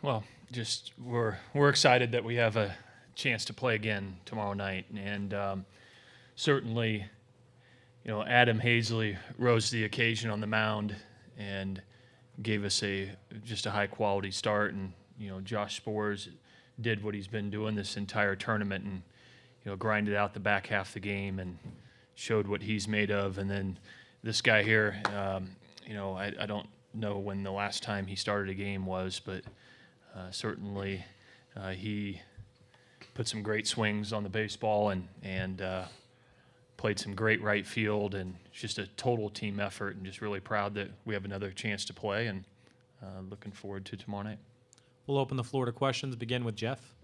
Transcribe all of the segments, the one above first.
Well, just we're excited that we have a chance to play again tomorrow night, and certainly, Adam Haseley rose to the occasion on the mound and gave us just a high quality start, and Josh Sborz did what he's been doing this entire tournament, and grinded out the back half of the game and showed what he's made of, and then this guy here, I don't know when the last time he started a game was, but certainly he put some great swings on the baseball and played some great right field, and it's just a total team effort, and just really proud that we have another chance to play, and looking forward to tomorrow night. We'll open the floor to questions. Begin with Jeff.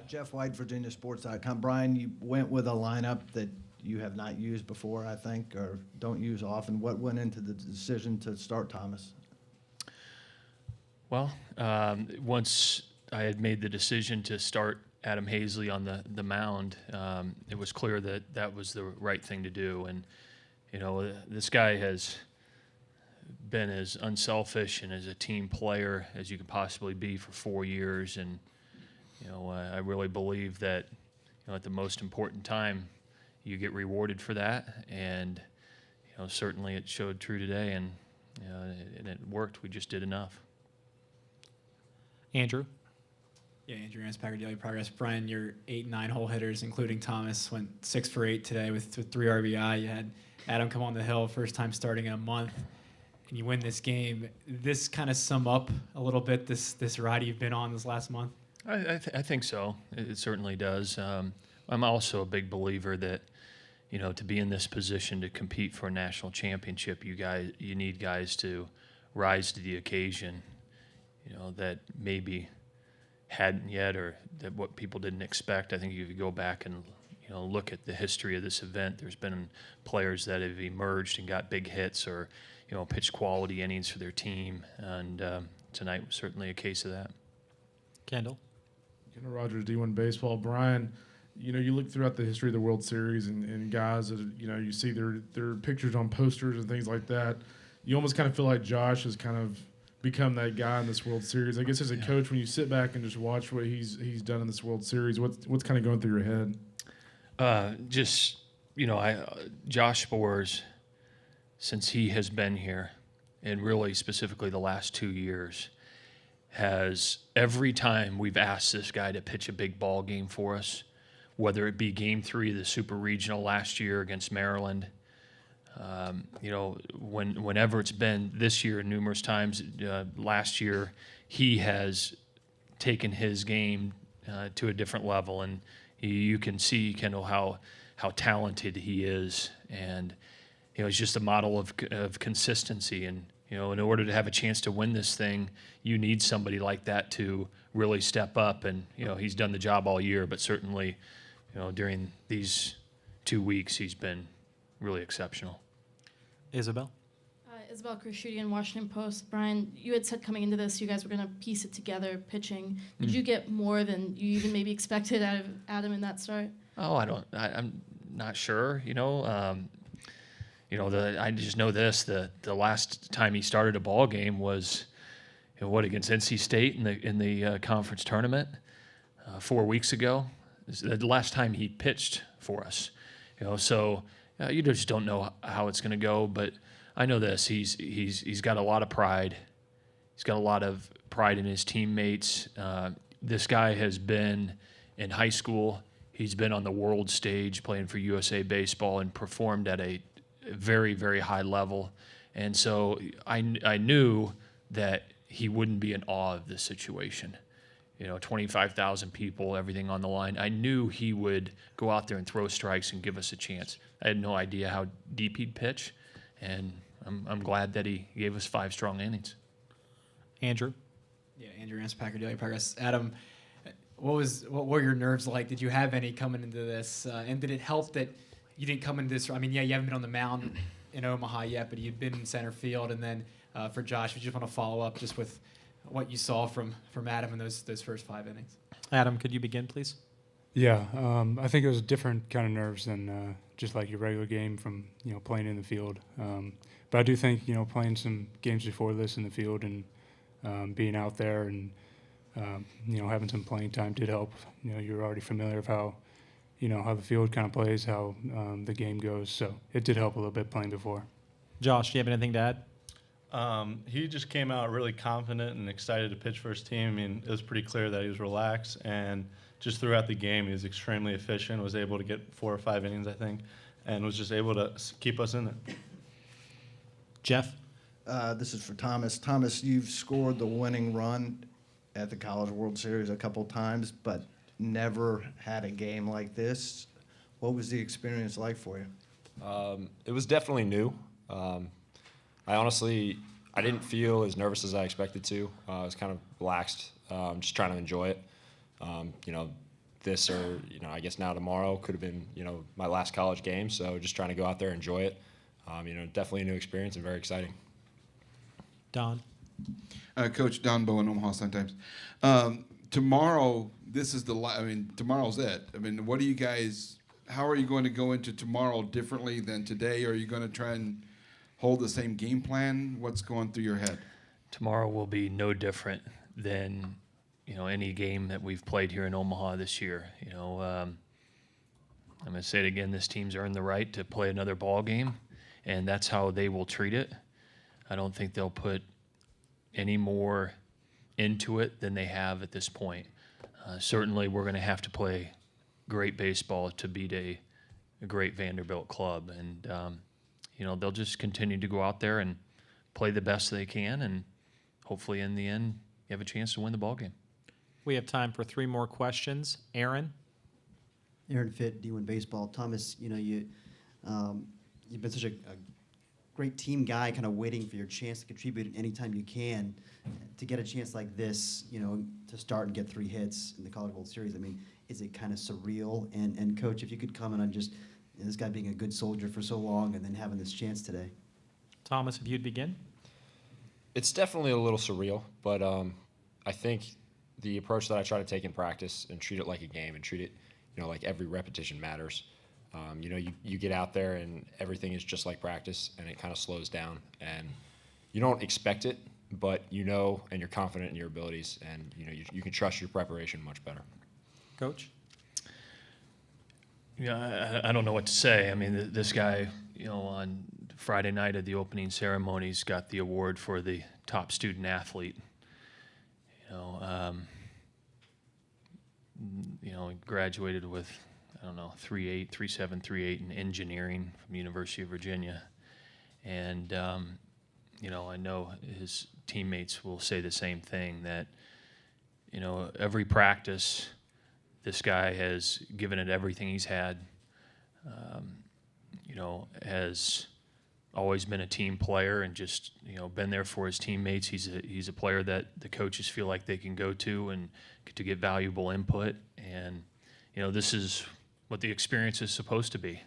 Jeff White, VirginiaSports.com. Brian, you went with a lineup that you have not used before, I think, or don't use often. What went into the decision to start Thomas? Well, once I had made the decision to start Adam Haseley on the mound, it was clear that that was the right thing to do. And, this guy has been as unselfish and as a team player as you could possibly be for 4 years. And, I really believe that, at the most important time, you get rewarded for that. And, certainly it showed true today, and it worked. We just did enough. Andrew. Yeah, Andrew Rance, Packer Daily Progress. Brian, your 8 and 9 hole hitters, including Thomas, went 6 for 8 today with 3 RBI. You had Adam come on the hill, first time starting in a month, and you win this game. This kind of sum up a little bit this ride you've been on this last month? I think so. It certainly does. I'm also a big believer that, to be in this position to compete for a national championship, you need guys to rise to the occasion, that maybe hadn't yet, or that what people didn't expect. I think if you go back and look at the history of this event, there's been players that have emerged and got big hits, or pitched quality innings for their team, and tonight was certainly a case of that. Kendall. Rogers, D1 Baseball. Brian, you look throughout the history of the World Series and guys that, you see their pictures on posters and things like that. You almost kind of feel like Josh has kind of become that guy in this World Series. I guess as a coach, when you sit back and just watch what he's done in this World Series, what's kind of going through your head? Josh Sborz, since he has been here, and really specifically the last 2 years, has every time we've asked this guy to pitch a big ball game for us, whether it be Game 3 of the Super Regional last year against Maryland, whenever it's been this year numerous times, last year, he has taken his game to a different level, and you can see, Kendall, how talented he is, and he's just a model of consistency. And in order to have a chance to win this thing, you need somebody like that to really step up. And he's done the job all year, but certainly during these 2 weeks, he's been really exceptional. Isabel. Isabel Krishudian, Washington Post. Brian, you had said coming into this you guys were going to piece it together, pitching. Did you get more than you even maybe expected out of Adam in that start? Oh, I'm not sure. I just know this: the last time he started a ball game was, against NC State in the conference tournament 4 weeks ago. This is the last time he pitched for us. So you just don't know how it's going to go. But I know this: he's got a lot of pride. He's got a lot of pride in his teammates. This guy has been in high school. He's been on the world stage playing for USA Baseball and performed at a very, very high level. And so I knew that he wouldn't be in awe of this situation. 25,000 people, everything on the line. I knew he would go out there and throw strikes and give us a chance. I had no idea how deep he'd pitch, and I'm glad that he gave us 5 strong innings. Andrew. Yeah, Andrew Rance, Packer Daily Progress. Adam, what were your nerves like? Did you have any coming into this? And did it help that you didn't come into this? I mean, you haven't been on the mound in Omaha yet, but you'd been in center field. And then for Josh, we just want to follow up just with what you saw from Adam in those first 5 innings. Adam, could you begin, please? Yeah, I think it was a different kind of nerves than just like your regular game from playing in the field. But I do think playing some games before this in the field and being out there and Having some playing time did help. You're already familiar with how the field kind of plays, how the game goes. So it did help a little bit playing before. Josh, do you have anything to add? He just came out really confident and excited to pitch for his team. I mean, it was pretty clear that he was relaxed, and just throughout the game, he was extremely efficient, was able to get 4 or 5 innings, I think, and was just able to keep us in it. Jeff? This is for Thomas. Thomas, you've scored the winning run at the College World Series a couple times, but never had a game like this. What was the experience like for you? It was definitely new. I didn't feel as nervous as I expected to. I was kind of relaxed, just trying to enjoy it. This or, I guess now tomorrow could have been, my last college game. So just trying to go out there and enjoy it. Definitely a new experience and very exciting. Don? Coach Don Bowen, Omaha Sun-Times. Tomorrow, tomorrow's it. What do you guys, how are you going to go into tomorrow differently than today? Are you going to try and hold the same game plan? What's going through your head? Tomorrow will be no different than any game that we've played here in Omaha this year. I'm going to say it again. This team's earned the right to play another ball game, and that's how they will treat it. I don't think they'll put any more into it than they have at this point. Certainly, we're going to have to play great baseball to beat a great Vanderbilt club, and they'll just continue to go out there and play the best they can, and hopefully in the end you have a chance to win the ball game. We have time for 3 more questions. Aaron? Aaron Fitt, D1 Baseball. Thomas, you've been such a great team guy, kind of waiting for your chance to contribute anytime you can. To get a chance like this, to start and get 3 hits in the College World Series, is it kind of surreal? And Coach, if you could comment on just this guy being a good soldier for so long and then having this chance today. Thomas, if you'd begin. It's definitely a little surreal, but I think the approach that I try to take in practice and treat it like a game and treat it, like every repetition matters. You get out there and everything is just like practice, and it kind of slows down, and you don't expect it, but and you're confident in your abilities, and you can trust your preparation much better. Coach? Yeah, I don't know what to say. This guy, on Friday night at the opening ceremonies, got the award for the top student athlete. He graduated with, 3.8, 3.7, 3.8 in engineering from the University of Virginia. And, I know his teammates will say the same thing, that, every practice, this guy has given it everything he's had, has always been a team player and just, been there for his teammates. He's a player that the coaches feel like they can go to and to get valuable input. And, this is what the experience is supposed to be,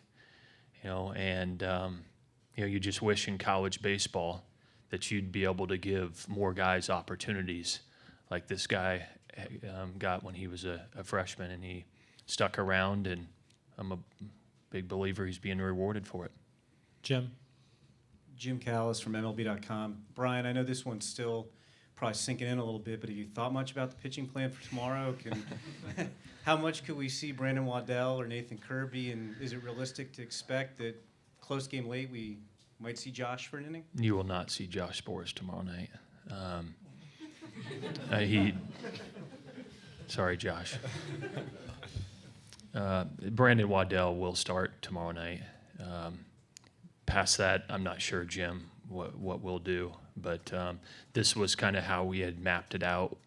you just wish in college baseball that you'd be able to give more guys opportunities like this guy got when he was a freshman, and he stuck around, and I'm a big believer he's being rewarded for it. Jim? Jim Callis from MLB.com. Brian, I know this one's still probably sinking in a little bit, but have you thought much about the pitching plan for tomorrow? How much could we see Brandon Waddell or Nathan Kirby, and is it realistic to expect that close game late we might see Josh for an inning? You will not see Josh Sborz tomorrow night. Sorry, Josh. Brandon Waddell will start tomorrow night. Past that, I'm not sure, Jim, what we'll do. But this was kind of how we had mapped it out,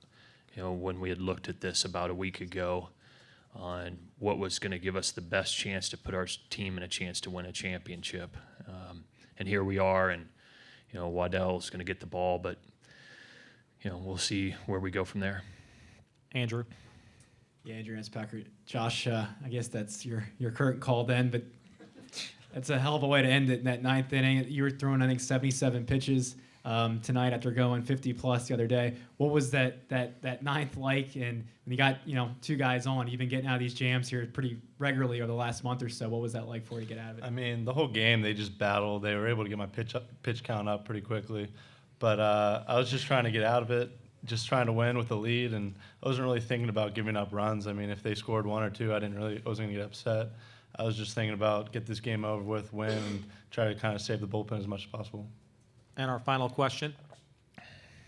when we had looked at this about a week ago on what was going to give us the best chance to put our team in a chance to win a championship. And here we are, and, Waddell's going to get the ball, but, we'll see where we go from there. Andrew? Yeah, Andrew Packer. Josh, I guess that's your current call then, but that's a hell of a way to end it in that 9th inning. You were throwing, I think, 77 pitches tonight after going 50-plus the other day. What was that 9th like? And when you got 2 guys on, you've been getting out of these jams here pretty regularly over the last month or so. What was that like for you to get out of it? The whole game they just battled. They were able to get my pitch count up pretty quickly, but I was just trying to get out of it, just trying to win with the lead, and I wasn't really thinking about giving up runs. I mean, if they scored 1 or 2, I wasn't gonna get upset. I was just thinking about get this game over with, win, and try to kind of save the bullpen as much as possible. And our final question.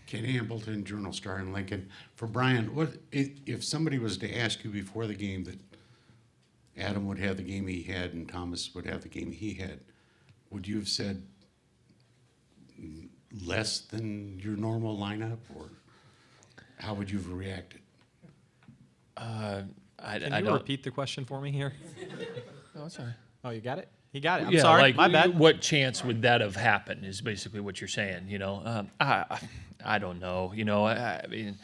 Ken Hamilton, Journal-Star in Lincoln. For Brian, what if somebody was to ask you before the game that Adam would have the game he had and Thomas would have the game he had, would you have said less than your normal lineup, or how would you have reacted? Can I you don't. repeat the question for me here? No, sorry. Oh, you got it? He got it. I'm Yeah, sorry. like, My bad. what chance would that have happened is basically what you're saying, you know? I don't know. You know, I mean,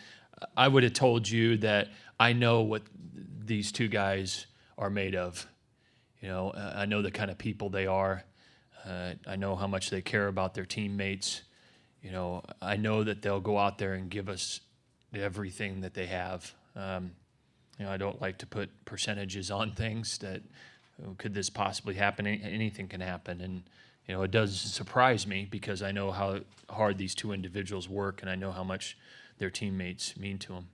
I would have told you that I know what these two guys are made of. You know, I know the kind of people they are. I know how much they care about their teammates. You know, I know that they'll go out there and give us everything that they have. You know, I don't like to put percentages on things that could this possibly happen? Anything can happen. And, you know, it does surprise me because I know how hard these two individuals work and I know how much their teammates mean to them.